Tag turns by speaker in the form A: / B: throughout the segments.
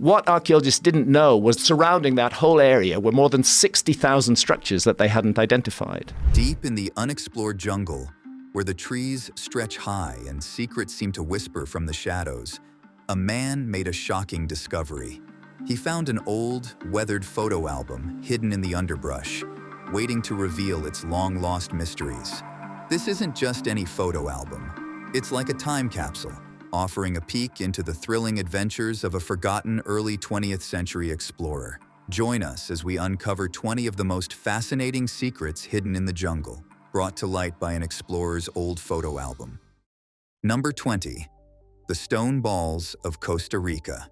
A: What archaeologists didn't know was surrounding that whole area were more than 60,000 structures that they hadn't identified.
B: Deep in the unexplored jungle, where the trees stretch high and secrets seem to whisper from the shadows, a man made a shocking discovery. He found an old, weathered photo album hidden in the underbrush, waiting to reveal its long-lost mysteries. This isn't just any photo album. It's like a time capsule, offering a peek into the thrilling adventures of a forgotten early 20th century explorer. Join us as we uncover 20 of the most fascinating secrets hidden in the jungle, brought to light by an explorer's old photo album. Number 20. The Stone Balls of Costa Rica.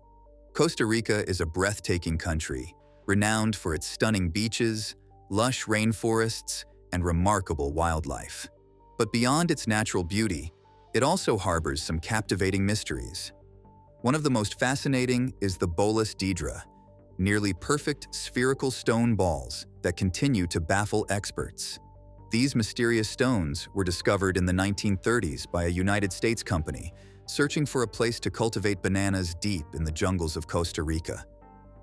B: Costa Rica is a breathtaking country, renowned for its stunning beaches, lush rainforests, and remarkable wildlife. But beyond its natural beauty, it also harbors some captivating mysteries. One of the most fascinating is the bolus d'Hydra, nearly perfect spherical stone balls that continue to baffle experts. These mysterious stones were discovered in the 1930s by a United States company searching for a place to cultivate bananas deep in the jungles of Costa Rica.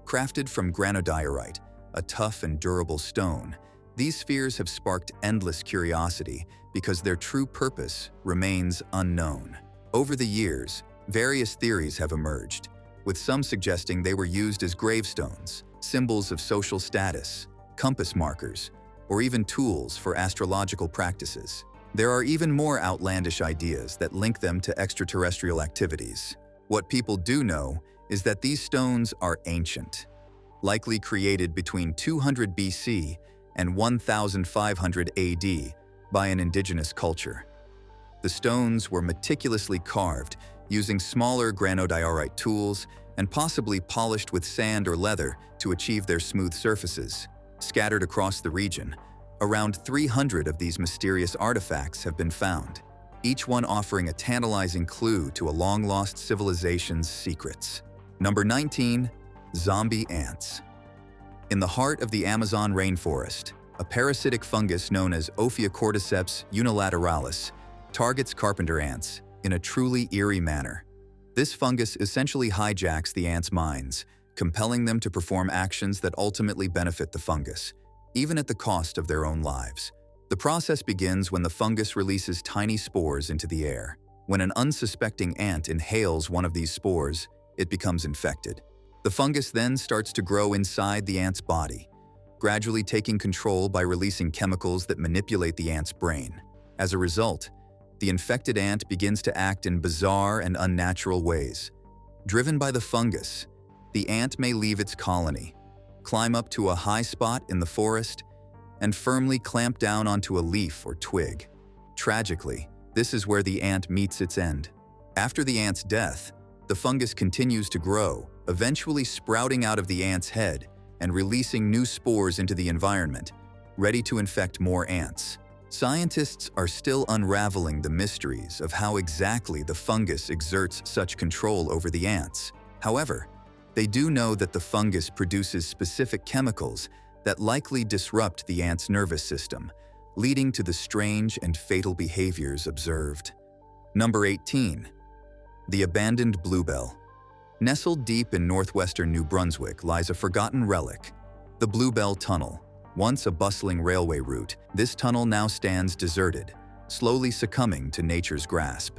B: Crafted from granodiorite, a tough and durable stone, these spheres have sparked endless curiosity because their true purpose remains unknown. Over the years, various theories have emerged, with some suggesting they were used as gravestones, symbols of social status, compass markers, or even tools for astrological practices. There are even more outlandish ideas that link them to extraterrestrial activities. What people do know is that these stones are ancient, likely created between 200 BC and 1500 AD by an indigenous culture. The stones were meticulously carved using smaller granodiorite tools and possibly polished with sand or leather to achieve their smooth surfaces. Scattered across the region, around 300 of these mysterious artifacts have been found, each one offering a tantalizing clue to a long-lost civilization's secrets. Number 19. Zombie ants. In the heart of the Amazon rainforest, a parasitic fungus known as Ophiocordyceps unilateralis targets carpenter ants in a truly eerie manner. This fungus essentially hijacks the ants' minds, compelling them to perform actions that ultimately benefit the fungus, even at the cost of their own lives. The process begins when the fungus releases tiny spores into the air. When an unsuspecting ant inhales one of these spores, it becomes infected. The fungus then starts to grow inside the ant's body, gradually taking control by releasing chemicals that manipulate the ant's brain. As a result, the infected ant begins to act in bizarre and unnatural ways. Driven by the fungus, the ant may leave its colony, climb up to a high spot in the forest, and firmly clamp down onto a leaf or twig. Tragically, this is where the ant meets its end. After the ant's death, the fungus continues to grow, eventually sprouting out of the ant's head and releasing new spores into the environment, ready to infect more ants. Scientists are still unraveling the mysteries of how exactly the fungus exerts such control over the ants. However, they do know that the fungus produces specific chemicals that likely disrupt the ant's nervous system, leading to the strange and fatal behaviors observed. Number 18. The Abandoned Bluebell. Nestled deep in northwestern New Brunswick lies a forgotten relic, the Bluebell Tunnel. Once a bustling railway route, this tunnel now stands deserted, slowly succumbing to nature's grasp.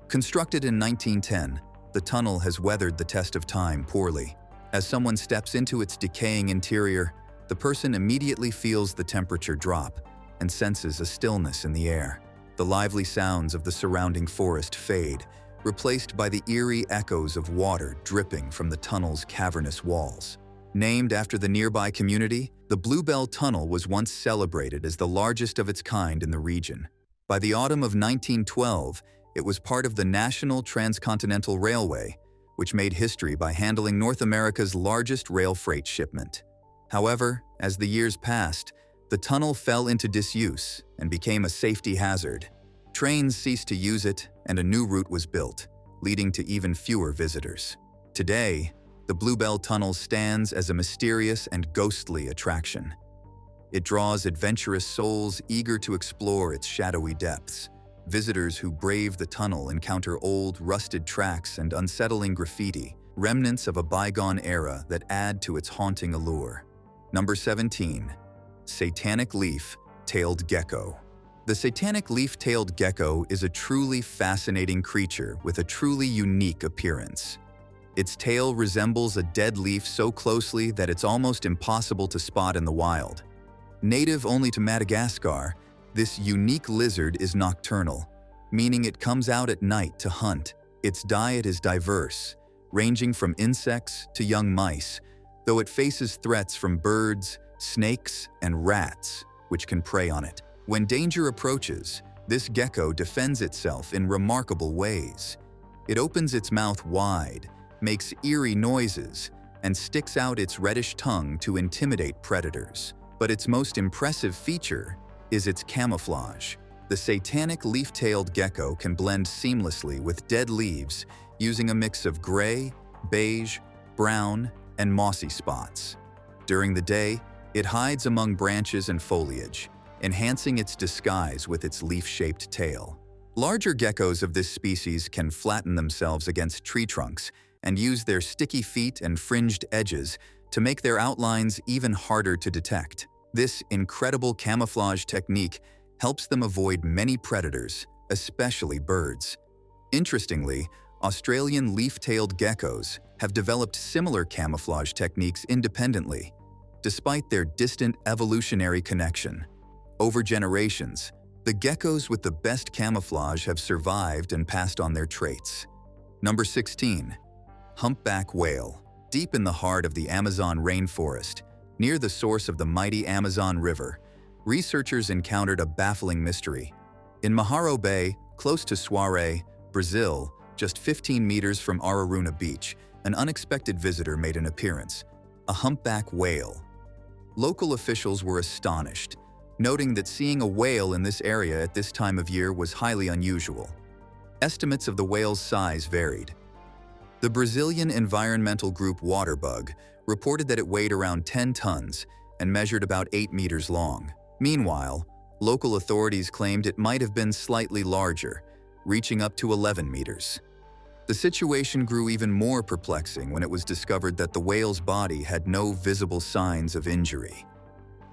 B: Constructed in 1910, the tunnel has weathered the test of time poorly. As someone steps into its decaying interior, the person immediately feels the temperature drop and senses a stillness in the air. The lively sounds of the surrounding forest fade, replaced by the eerie echoes of water dripping from the tunnel's cavernous walls. Named after the nearby community, the Bluebell Tunnel was once celebrated as the largest of its kind in the region. By the autumn of 1912, it was part of the National Transcontinental Railway, which made history by handling North America's largest rail freight shipment. However, as the years passed, the tunnel fell into disuse and became a safety hazard. Trains ceased to use it, and a new route was built, leading to even fewer visitors. Today, the Bluebell Tunnel stands as a mysterious and ghostly attraction. It draws adventurous souls eager to explore its shadowy depths. Visitors who brave the tunnel encounter old, rusted tracks and unsettling graffiti, remnants of a bygone era that add to its haunting allure. Number 17. Satanic leaf-tailed gecko. The satanic leaf-tailed gecko is a truly fascinating creature with a truly unique appearance. Its tail resembles a dead leaf so closely that it's almost impossible to spot in the wild. Native only to Madagascar, this unique lizard is nocturnal, meaning it comes out at night to hunt. Its diet is diverse, ranging from insects to young mice, though it faces threats from birds, snakes, and rats, which can prey on it. When danger approaches, this gecko defends itself in remarkable ways. It opens its mouth wide, makes eerie noises, and sticks out its reddish tongue to intimidate predators. But its most impressive feature is its camouflage. The satanic leaf-tailed gecko can blend seamlessly with dead leaves using a mix of gray, beige, brown, and mossy spots. During the day, it hides among branches and foliage, enhancing its disguise with its leaf-shaped tail. Larger geckos of this species can flatten themselves against tree trunks and use their sticky feet and fringed edges to make their outlines even harder to detect. This incredible camouflage technique helps them avoid many predators, especially birds. Interestingly, Australian leaf-tailed geckos have developed similar camouflage techniques independently, despite their distant evolutionary connection. Over generations, the geckos with the best camouflage have survived and passed on their traits. Number 16. Humpback whale. Deep in the heart of the Amazon rainforest, near the source of the mighty Amazon River, researchers encountered a baffling mystery. In Maharo Bay, close to Soares, Brazil, just 15 meters from Araruna Beach, an unexpected visitor made an appearance, a humpback whale. Local officials were astonished, noting that seeing a whale in this area at this time of year was highly unusual. Estimates of the whale's size varied. The Brazilian environmental group Waterbug reported that it weighed around 10 tons and measured about 8 meters long. Meanwhile, local authorities claimed it might have been slightly larger, reaching up to 11 meters. The situation grew even more perplexing when it was discovered that the whale's body had no visible signs of injury.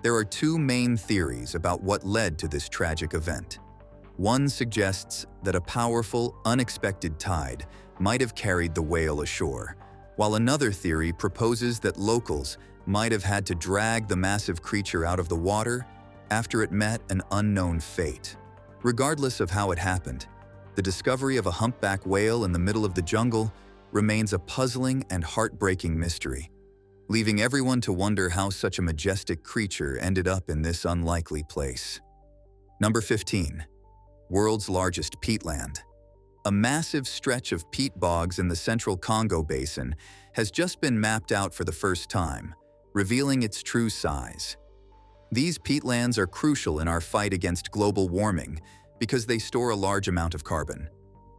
B: There are two main theories about what led to this tragic event. One suggests that a powerful, unexpected tide might have carried the whale ashore, while another theory proposes that locals might have had to drag the massive creature out of the water after it met an unknown fate. Regardless of how it happened, the discovery of a humpback whale in the middle of the jungle remains a puzzling and heartbreaking mystery, leaving everyone to wonder how such a majestic creature ended up in this unlikely place. Number 15. World's largest peatland. A massive stretch of peat bogs in the central Congo basin has just been mapped out for the first time, revealing its true size. These peatlands are crucial in our fight against global warming because they store a large amount of carbon.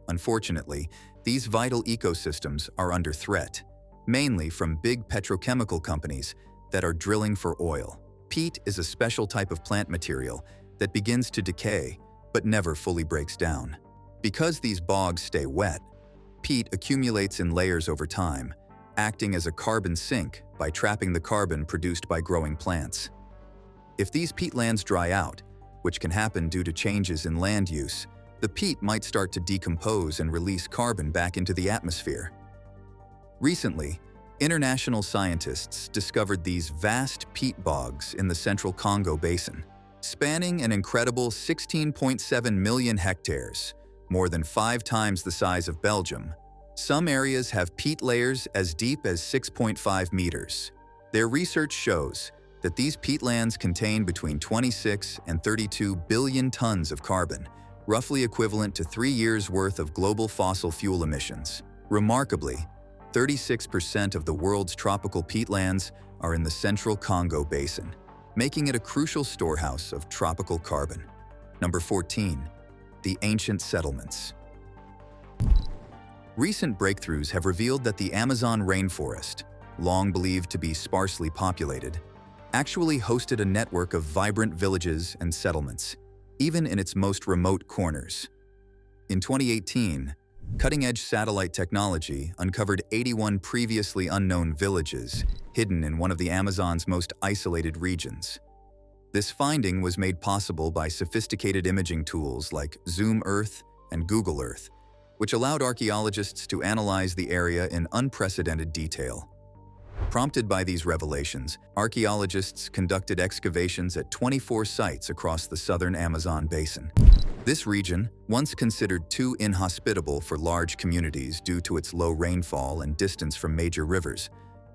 B: Unfortunately, these vital ecosystems are under threat, mainly from big petrochemical companies that are drilling for oil. Peat is a special type of plant material that begins to decay but never fully breaks down. Because these bogs stay wet, peat accumulates in layers over time, acting as a carbon sink by trapping the carbon produced by growing plants. If these peatlands dry out, which can happen due to changes in land use, the peat might start to decompose and release carbon back into the atmosphere. Recently, international scientists discovered these vast peat bogs in the central Congo basin, spanning an incredible 16.7 million hectares, more than 5 times the size of Belgium. Some areas have peat layers as deep as 6.5 meters. Their research shows that these peatlands contain between 26 and 32 billion tons of carbon, roughly equivalent to 3 years' worth of global fossil fuel emissions. Remarkably, 36% of the world's tropical peatlands are in the central Congo basin, making it a crucial storehouse of tropical carbon. Number 14. The ancient settlements. Recent breakthroughs have revealed that the Amazon rainforest, long believed to be sparsely populated, actually hosted a network of vibrant villages and settlements, even in its most remote corners. In 2018, Cutting-edge satellite technology uncovered 81 previously unknown villages hidden in one of the Amazon's most isolated regions. This finding was made possible by sophisticated imaging tools like Zoom Earth and Google Earth, which allowed archaeologists to analyze the area in unprecedented detail. Prompted by these revelations, archaeologists conducted excavations at 24 sites across the southern Amazon basin. This region, once considered too inhospitable for large communities due to its low rainfall and distance from major rivers,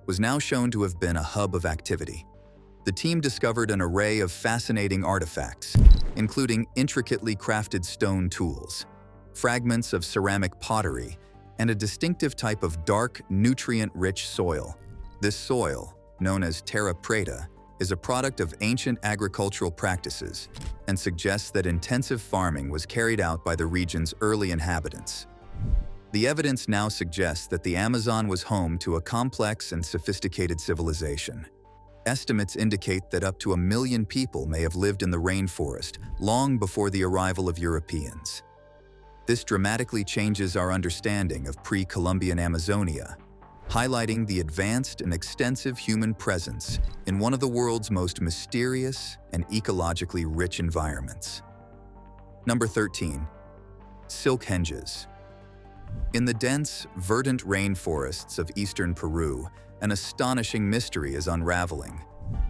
B: was now shown to have been a hub of activity. The team discovered an array of fascinating artifacts, including intricately crafted stone tools, fragments of ceramic pottery, and a distinctive type of dark, nutrient-rich soil. This soil, known as terra preta, is a product of ancient agricultural practices and suggests that intensive farming was carried out by the region's early inhabitants. The evidence now suggests that the Amazon was home to a complex and sophisticated civilization. Estimates indicate that up to 1 million people may have lived in the rainforest long before the arrival of Europeans. This dramatically changes our understanding of pre-Columbian Amazonia, highlighting the advanced and extensive human presence in one of the world's most mysterious and ecologically rich environments. Number 13. Silkhenges. In the dense, verdant rainforests of eastern Peru, an astonishing mystery is unraveling.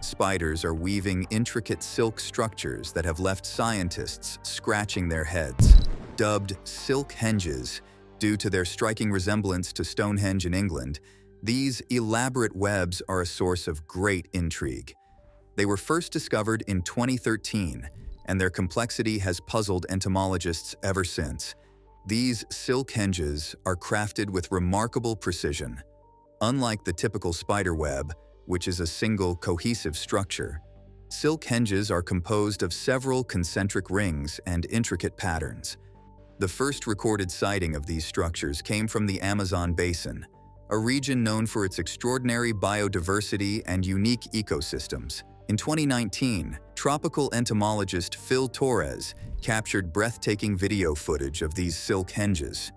B: Spiders are weaving intricate silk structures that have left scientists scratching their heads. Dubbed Silkhenges due to their striking resemblance to Stonehenge in England, these elaborate webs are a source of great intrigue. They were first discovered in 2013, and their complexity has puzzled entomologists ever since. These Silkhenges are crafted with remarkable precision. Unlike the typical spider web, which is a single cohesive structure, Silkhenges are composed of several concentric rings and intricate patterns. The first recorded sighting of these structures came from the Amazon basin, a region known for its extraordinary biodiversity and unique ecosystems. In 2019, tropical entomologist Phil Torres captured breathtaking video footage of these Silkhenges.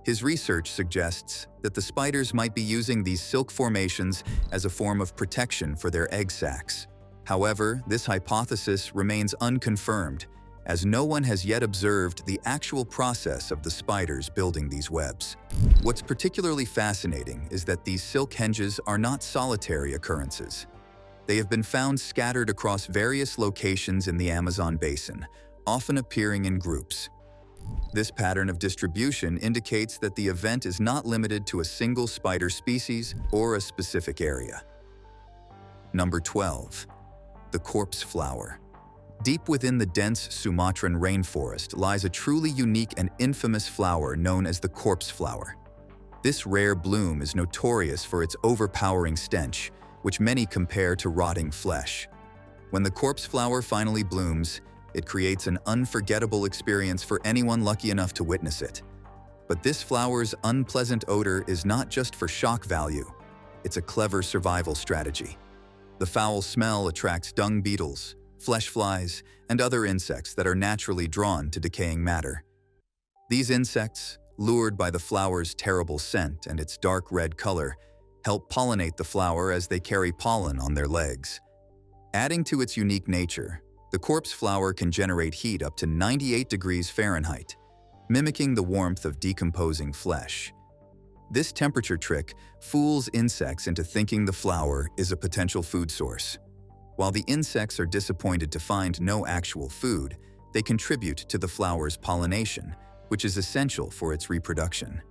B: His research suggests that the spiders might be using these silk formations as a form of protection for their egg sacs. However, this hypothesis remains unconfirmed, as no one has yet observed the actual process of the spiders building these webs. What's particularly fascinating is that these Silkhenges are not solitary occurrences. They have been found scattered across various locations in the Amazon basin, often appearing in groups. This pattern of distribution indicates that the event is not limited to a single spider species or a specific area. Number 12. The corpse flower. Deep within the dense Sumatran rainforest lies a truly unique and infamous flower known as the corpse flower. This rare bloom is notorious for its overpowering stench, which many compare to rotting flesh. When the corpse flower finally blooms, it creates an unforgettable experience for anyone lucky enough to witness it. But this flower's unpleasant odor is not just for shock value, it's a clever survival strategy. The foul smell attracts dung beetles, flesh flies, and other insects that are naturally drawn to decaying matter. These insects, lured by the flower's terrible scent and its dark red color, help pollinate the flower as they carry pollen on their legs. Adding to its unique nature, the corpse flower can generate heat up to 98 degrees Fahrenheit, mimicking the warmth of decomposing flesh. This temperature trick fools insects into thinking the flower is a potential food source. While the insects are disappointed to find no actual food, they contribute to the flower's pollination, which is essential for its reproduction.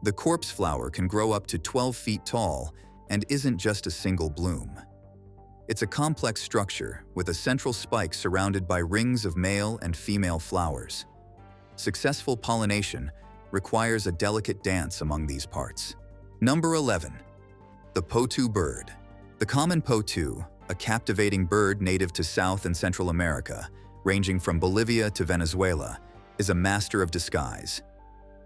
B: The corpse flower can grow up to 12 feet tall and isn't just a single bloom. It's a complex structure with a central spike surrounded by rings of male and female flowers. Successful pollination requires a delicate dance among these parts. Number 11. The Potu Bird. The common potu, a captivating bird native to South and Central America, ranging from Bolivia to Venezuela, is a master of disguise.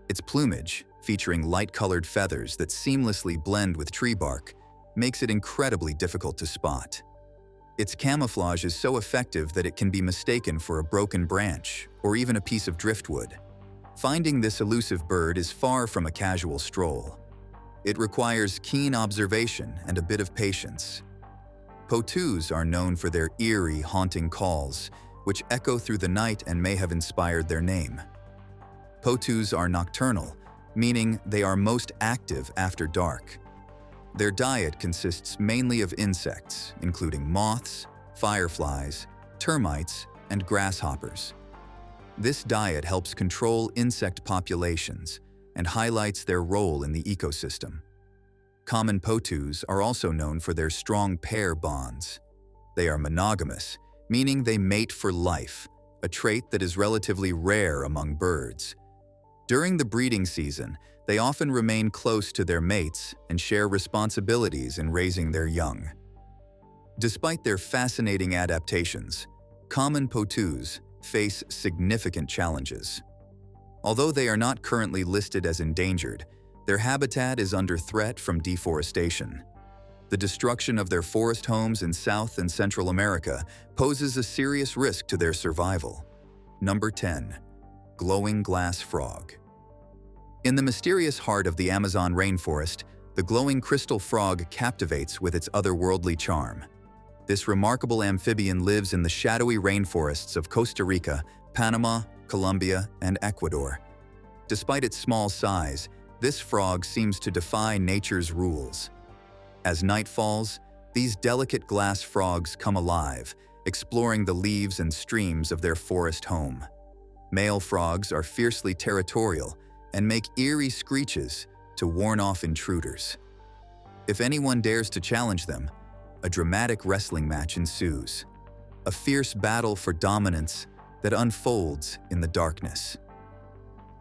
B: Its plumage, featuring light-colored feathers that seamlessly blend with tree bark, makes it incredibly difficult to spot. Its camouflage is so effective that it can be mistaken for a broken branch or even a piece of driftwood. Finding this elusive bird is far from a casual stroll. It requires keen observation and a bit of patience. Potus are known for their eerie, haunting calls, which echo through the night and may have inspired their name. Potus are nocturnal, meaning they are most active after dark. Their diet consists mainly of insects, including moths, fireflies, termites, and grasshoppers. This diet helps control insect populations and highlights their role in the ecosystem. Common potus are also known for their strong pair bonds. They are monogamous, meaning they mate for life, a trait that is relatively rare among birds. During the breeding season, they often remain close to their mates and share responsibilities in raising their young. Despite their fascinating adaptations, common potus face significant challenges. Although they are not currently listed as endangered, their habitat is under threat from deforestation. The destruction of their forest homes in South and Central America poses a serious risk to their survival. Number 10. Glowing glass frog. In the mysterious heart of the Amazon rainforest, the glowing crystal frog captivates with its otherworldly charm. This remarkable amphibian lives in the shadowy rainforests of Costa Rica, Panama, Colombia, and Ecuador. Despite its small size, this frog seems to defy nature's rules. As night falls, these delicate glass frogs come alive, exploring the leaves and streams of their forest home. Male frogs are fiercely territorial and make eerie screeches to warn off intruders. If anyone dares to challenge them, a dramatic wrestling match ensues, a fierce battle for dominance that unfolds in the darkness.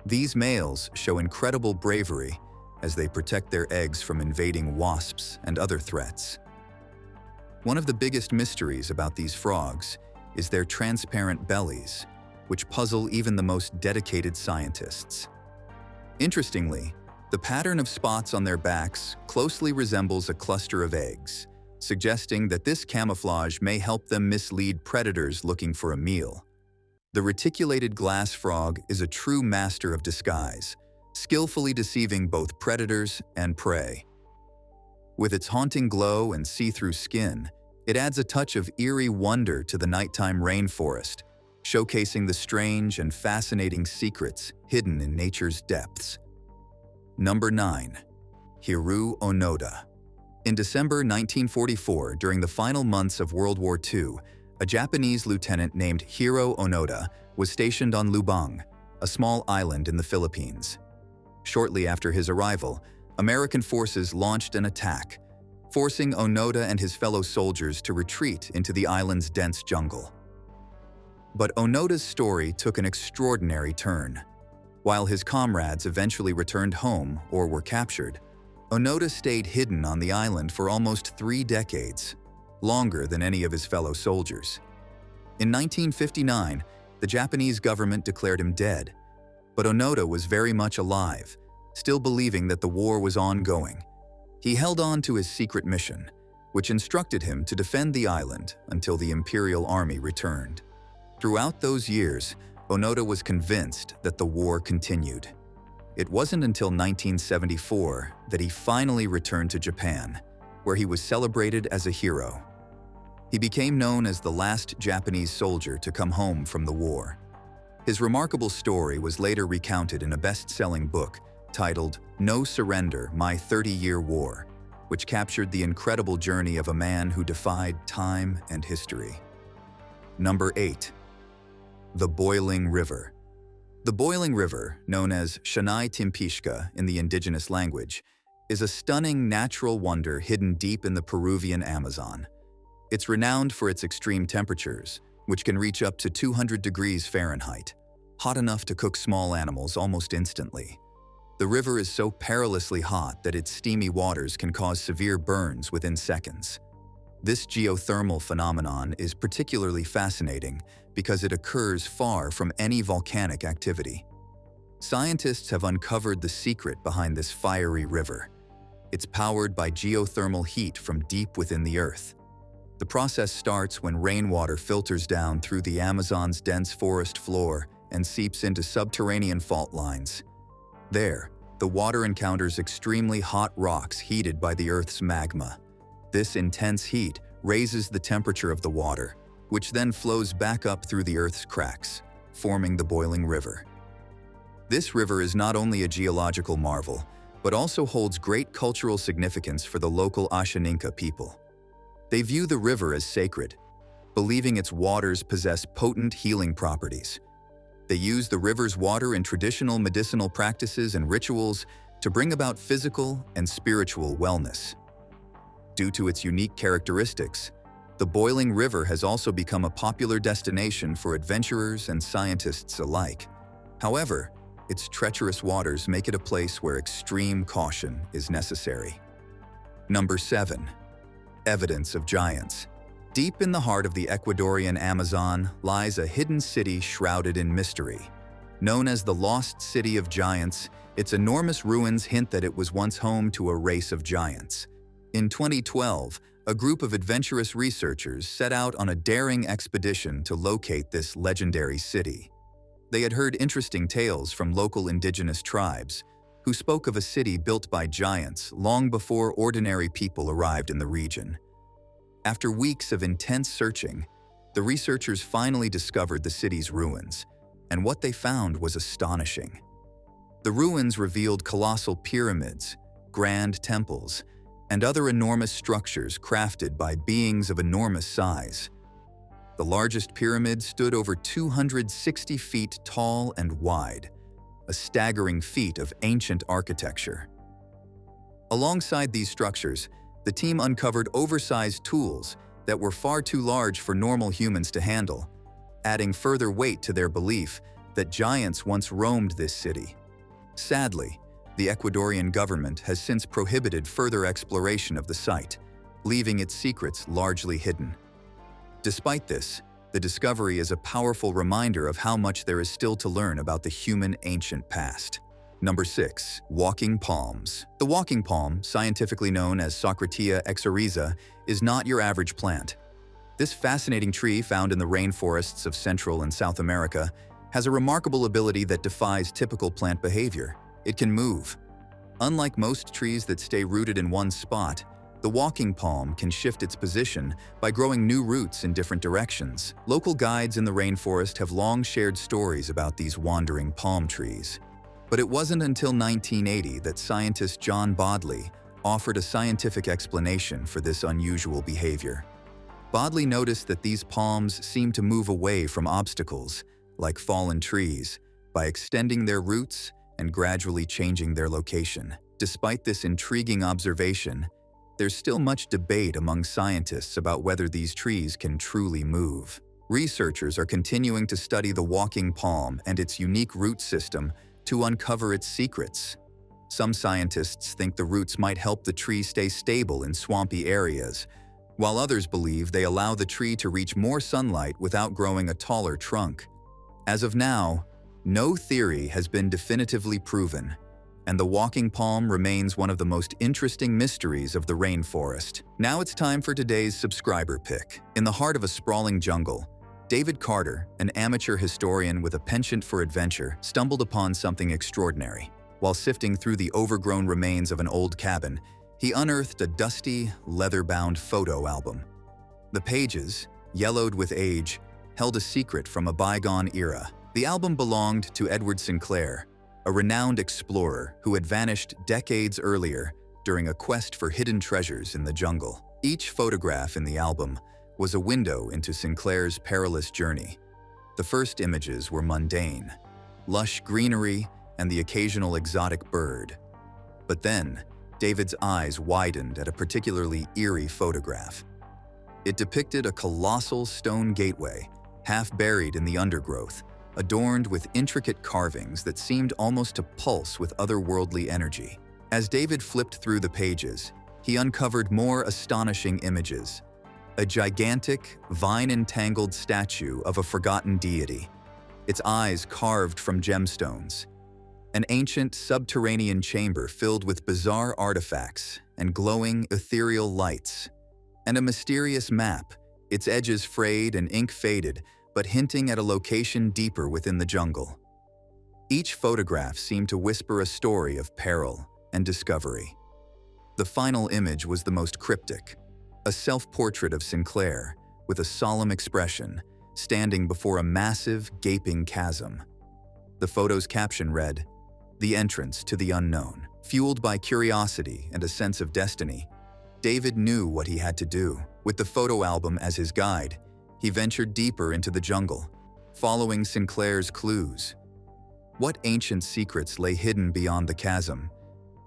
B: These males show incredible bravery as they protect their eggs from invading wasps and other threats. One of the biggest mysteries about these frogs is their transparent bellies, which puzzle even the most dedicated scientists. Interestingly, the pattern of spots on their backs closely resembles a cluster of eggs, suggesting that this camouflage may help them mislead predators looking for a meal. The reticulated glass frog is a true master of disguise, skillfully deceiving both predators and prey. With its haunting glow and see-through skin, it adds a touch of eerie wonder to the nighttime rainforest, showcasing the strange and fascinating secrets hidden in nature's depths. Number 9. Hiro Onoda. In December 1944, during the final months of World War II, a Japanese lieutenant named Hiro Onoda was stationed on Lubang, a small island in the Philippines. Shortly after his arrival, American forces launched an attack, forcing Onoda and his fellow soldiers to retreat into the island's dense jungle. But Onoda's story took an extraordinary turn. While his comrades eventually returned home or were captured, Onoda stayed hidden on the island for almost 3 decades, longer than any of his fellow soldiers. In 1959, the Japanese government declared him dead, but Onoda was very much alive, still believing that the war was ongoing. He held on to his secret mission, which instructed him to defend the island until the Imperial Army returned. Throughout those years, Onoda was convinced that the war continued. It wasn't until 1974 that he finally returned to Japan, where he was celebrated as a hero. He became known as the last Japanese soldier to come home from the war. His remarkable story was later recounted in a best-selling book titled No Surrender: My 30-Year War, which captured the incredible journey of a man who defied time and history. Number 8. The Boiling River. The Boiling River, known as Shanai Timpishka in the indigenous language, is a stunning natural wonder hidden deep in the Peruvian Amazon. It's renowned for its extreme temperatures, which can reach up to 200 degrees Fahrenheit, hot enough to cook small animals almost instantly. The river is so perilously hot that its steamy waters can cause severe burns within seconds. This geothermal phenomenon is particularly fascinating because it occurs far from any volcanic activity. Scientists have uncovered the secret behind this fiery river. It's powered by geothermal heat from deep within the earth. The process starts when rainwater filters down through the Amazon's dense forest floor and seeps into subterranean fault lines. There, the water encounters extremely hot rocks heated by the Earth's magma. This intense heat raises the temperature of the water, which then flows back up through the Earth's cracks, forming the boiling river. This river is not only a geological marvel, but also holds great cultural significance for the local Ashaninka people. They view the river as sacred, believing its waters possess potent healing properties. They use the river's water in traditional medicinal practices and rituals to bring about physical and spiritual wellness. Due to its unique characteristics, the boiling river has also become a popular destination for adventurers and scientists alike. However, its treacherous waters make it a place where extreme caution is necessary. Number 7. Evidence of giants. Deep in the heart of the Ecuadorian Amazon lies a hidden city shrouded in mystery. Known as the Lost City of Giants, its enormous ruins hint that it was once home to a race of giants. In 2012, a group of adventurous researchers set out on a daring expedition to locate this legendary city. They had heard interesting tales from local indigenous tribes, who spoke of a city built by giants long before ordinary people arrived in the region. After weeks of intense searching, the researchers finally discovered the city's ruins, and what they found was astonishing. The ruins revealed colossal pyramids, grand temples, and other enormous structures crafted by beings of enormous size. The largest pyramid stood over 260 feet tall and wide, a staggering feat of ancient architecture. Alongside these structures, the team uncovered oversized tools that were far too large for normal humans to handle, adding further weight to their belief that giants once roamed this city. Sadly, the Ecuadorian government has since prohibited further exploration of the site, leaving its secrets largely hidden. Despite this, the discovery is a powerful reminder of how much there is still to learn about the human ancient past. Number 6. Walking palms. The walking palm, scientifically known as Socratia exoriza, is not your average plant. This fascinating tree found in the rainforests of Central and South America has a remarkable ability that defies typical plant behavior. It can move. Unlike most trees that stay rooted in one spot, the walking palm can shift its position by growing new roots in different directions. Local guides in the rainforest have long shared stories about these wandering palm trees. But it wasn't until 1980 that scientist John Bodley offered a scientific explanation for this unusual behavior. Bodley noticed that these palms seem to move away from obstacles, like fallen trees, by extending their roots and gradually changing their location. Despite this intriguing observation, there's still much debate among scientists about whether these trees can truly move. Researchers are continuing to study the walking palm and its unique root system to uncover its secrets. Some scientists think the roots might help the tree stay stable in swampy areas, while others believe they allow the tree to reach more sunlight without growing a taller trunk. As of now, no theory has been definitively proven, and the walking palm remains one of the most interesting mysteries of the rainforest. Now it's time for today's subscriber pick. In the heart of a sprawling jungle, David Carter, an amateur historian with a penchant for adventure, stumbled upon something extraordinary. While sifting through the overgrown remains of an old cabin, he unearthed a dusty, leather-bound photo album. The pages, yellowed with age, held a secret from a bygone era. The album belonged to Edward Sinclair, a renowned explorer who had vanished decades earlier during a quest for hidden treasures in the jungle. Each photograph in the album was a window into Sinclair's perilous journey. The first images were mundane, lush greenery and the occasional exotic bird. But then, David's eyes widened at a particularly eerie photograph. It depicted a colossal stone gateway, half buried in the undergrowth, adorned with intricate carvings that seemed almost to pulse with otherworldly energy. As David flipped through the pages, he uncovered more astonishing images. A gigantic, vine-entangled statue of a forgotten deity, its eyes carved from gemstones. An ancient subterranean chamber filled with bizarre artifacts and glowing ethereal lights. And a mysterious map, its edges frayed and ink faded, but hinting at a location deeper within the jungle. Each photograph seemed to whisper a story of peril and discovery. The final image was the most cryptic, a self-portrait of Sinclair with a solemn expression, standing before a massive, gaping chasm. The photo's caption read, "The entrance to the unknown." Fueled by curiosity and a sense of destiny, David knew what he had to do. With the photo album as his guide, he ventured deeper into the jungle, following Sinclair's clues. What ancient secrets lay hidden beyond the chasm?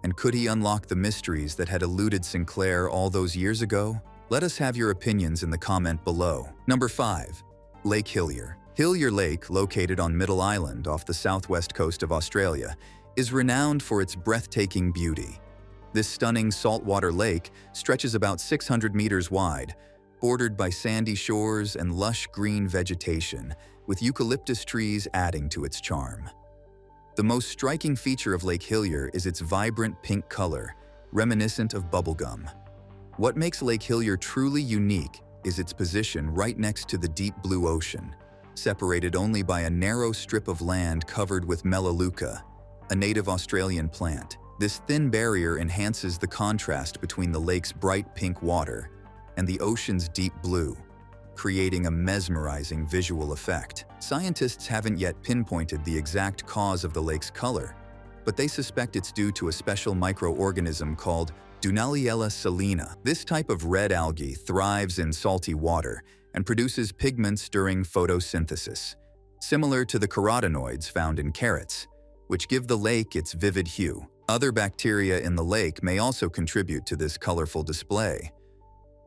B: And could he unlock the mysteries that had eluded Sinclair all those years ago? Let us have your opinions in the comment below. Number 5. Lake Hiler. Hiler Lake, located on Middle Island off the southwest coast of Australia, is renowned for its breathtaking beauty. This stunning saltwater lake stretches about 600 meters wide, bordered by sandy shores and lush green vegetation, with eucalyptus trees adding to its charm. The most striking feature of Lake Hiler is its vibrant pink color, reminiscent of bubblegum. What makes Lake Hiler truly unique is its position right next to the deep blue ocean, separated only by a narrow strip of land covered with melaleuca, a native Australian plant. This thin barrier enhances the contrast between the lake's bright pink water and the ocean's deep blue, creating a mesmerizing visual effect. Scientists haven't yet pinpointed the exact cause of the lake's color, but they suspect it's due to a special microorganism called Dunaliella salina. This type of red algae thrives in salty water and produces pigments during photosynthesis, similar to the carotenoids found in carrots, which give the lake its vivid hue. Other bacteria in the lake may also contribute to this colorful display.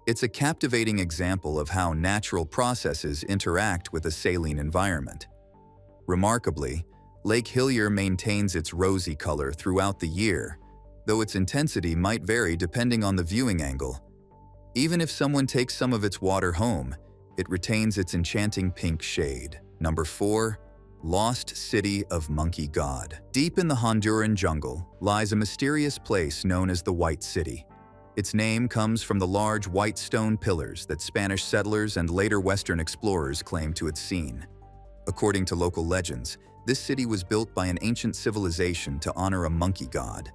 B: It's a captivating example of how natural processes interact with a saline environment. Remarkably, Lake Hiler maintains its rosy color throughout the year, though its intensity might vary depending on the viewing angle. Even if someone takes some of its water home, it retains its enchanting pink shade. Number 4. Lost City of Monkey God. Deep in the Honduran jungle lies a mysterious place known as the White City. Its name comes from the large white stone pillars that Spanish settlers and later Western explorers claimed to have seen. According to local legends, this city was built by an ancient civilization to honor a monkey god.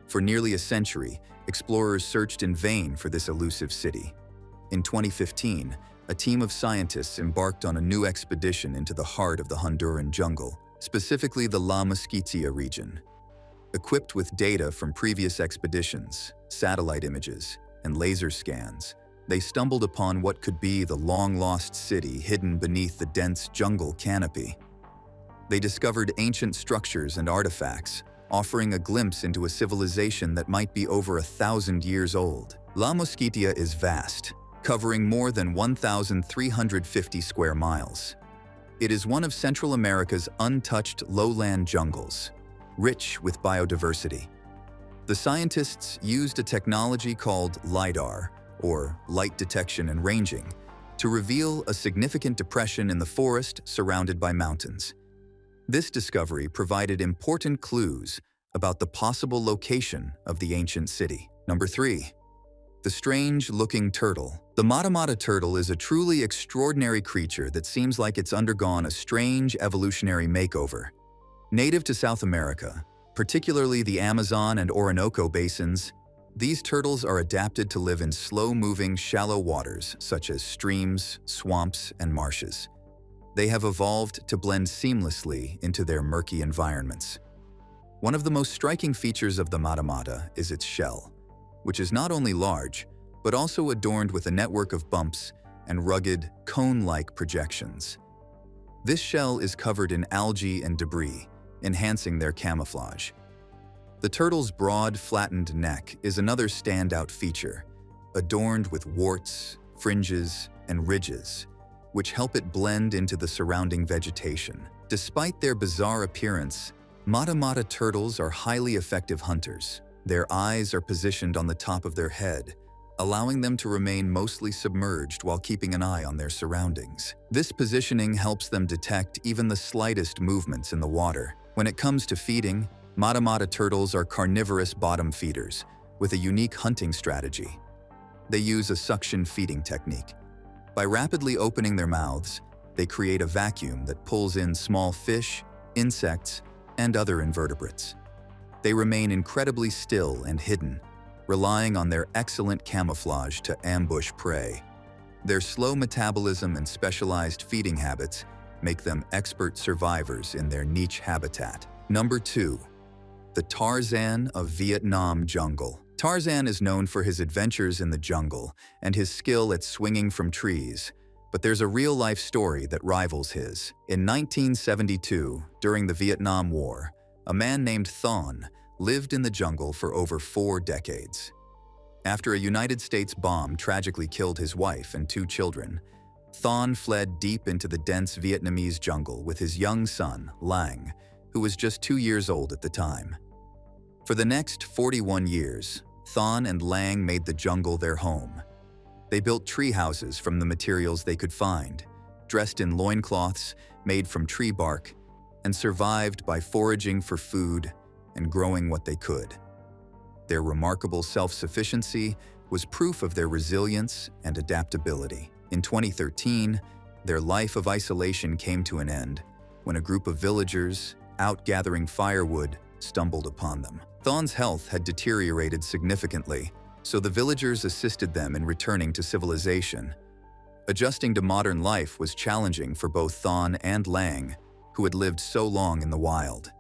B: For nearly a century, explorers searched in vain for this elusive city. In 2015, a team of scientists embarked on a new expedition into the heart of the Honduran jungle, specifically the La Mosquitia region. Equipped with data from previous expeditions, satellite images, and laser scans, they stumbled upon what could be the long-lost city hidden beneath the dense jungle canopy. They discovered ancient structures and artifacts, offering a glimpse into a civilization that might be over 1,000 years old. La Mosquitia is vast, covering more than 1,350 square miles. It is one of Central America's untouched lowland jungles, rich with biodiversity. The scientists used a technology called LiDAR, or light detection and ranging, to reveal a significant depression in the forest surrounded by mountains. This discovery provided important clues about the possible location of the ancient city. Number 3. The strange-looking turtle. The Mata turtle is a truly extraordinary creature that seems like it's undergone a strange evolutionary makeover. Native to South America, particularly the Amazon and Orinoco basins, these turtles are adapted to live in slow-moving, shallow waters such as streams, swamps, and marshes. They have evolved to blend seamlessly into their murky environments. One of the most striking features of the Mata is its shell, which is not only large, but also adorned with a network of bumps and rugged, cone-like projections. This shell is covered in algae and debris, enhancing their camouflage. The turtle's broad, flattened neck is another standout feature, adorned with warts, fringes, and ridges, which help it blend into the surrounding vegetation. Despite their bizarre appearance, Mata turtles are highly effective hunters. Their eyes are positioned on the top of their head, allowing them to remain mostly submerged while keeping an eye on their surroundings. This positioning helps them detect even the slightest movements in the water. When it comes to feeding, Mata turtles are carnivorous bottom feeders with a unique hunting strategy. They use a suction feeding technique. By rapidly opening their mouths, They create a vacuum that pulls in small fish, insects, and other invertebrates. They remain incredibly still and hidden, relying on their excellent camouflage to ambush prey. Their slow metabolism and specialized feeding habits make them expert survivors in their niche habitat. Number 2. The Tarzan of Vietnam jungle. Tarzan is known for his adventures in the jungle and his skill at swinging from trees, but there's a real-life story that rivals his. In 1972, during the Vietnam War, a man named Thon lived in the jungle for over 4 decades. After a United States bomb tragically killed his wife and 2 children, Thon fled deep into the dense Vietnamese jungle with his young son, Lang, who was just 2 years old at the time. For the next 41 years, Thon and Lang made the jungle their home. They built tree houses from the materials they could find, dressed in loincloths made from tree bark, and survived by foraging for food and growing what they could. Their remarkable self-sufficiency was proof of their resilience and adaptability. In 2013, their life of isolation came to an end when a group of villagers, out gathering firewood, stumbled upon them. Thon's health had deteriorated significantly, so the villagers assisted them in returning to civilization. Adjusting to modern life was challenging for both Thon and Lang, who had lived so long in the wild.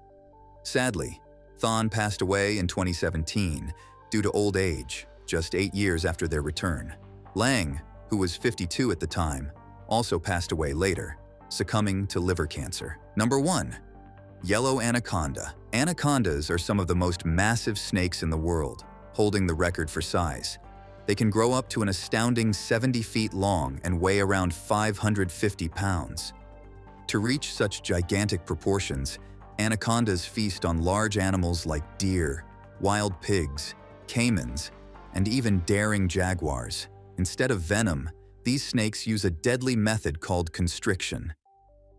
B: Sadly, Thon passed away in 2017 due to old age, just 8 years after their return. Lang, who was 52 at the time, also passed away later, succumbing to liver cancer. Number 1. Yellow Anaconda. Anacondas are some of the most massive snakes in the world, holding the record for size. They can grow up to an astounding 70 feet long and weigh around 550 pounds. To reach such gigantic proportions, anacondas feast on large animals like deer, wild pigs, caimans, and even daring jaguars. Instead of venom, these snakes use a deadly method called constriction.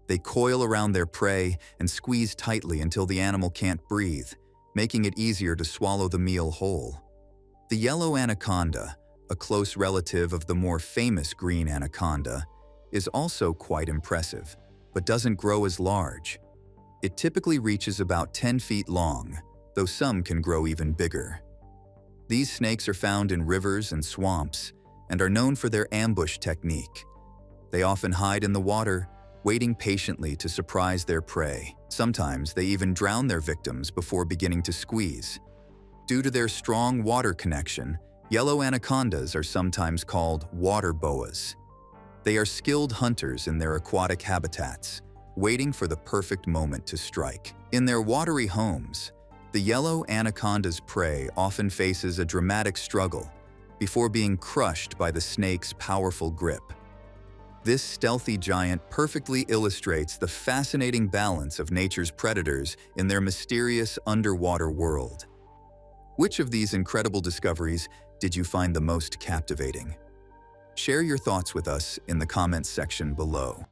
B: They coil around their prey and squeeze tightly until the animal can't breathe, making it easier to swallow the meal whole. The yellow anaconda, a close relative of the more famous green anaconda, is also quite impressive, but doesn't grow as large. It typically reaches about 10 feet long, though some can grow even bigger. These snakes are found in rivers and swamps and are known for their ambush technique. They often hide in the water, waiting patiently to surprise their prey. Sometimes they even drown their victims before beginning to squeeze. Due to their strong water connection, yellow anacondas are sometimes called water boas. They are skilled hunters in their aquatic habitats, waiting for the perfect moment to strike. In their watery homes, the yellow anaconda's prey often faces a dramatic struggle before being crushed by the snake's powerful grip. This stealthy giant perfectly illustrates the fascinating balance of nature's predators in their mysterious underwater world. Which of these incredible discoveries did you find the most captivating? Share your thoughts with us in the comments section below.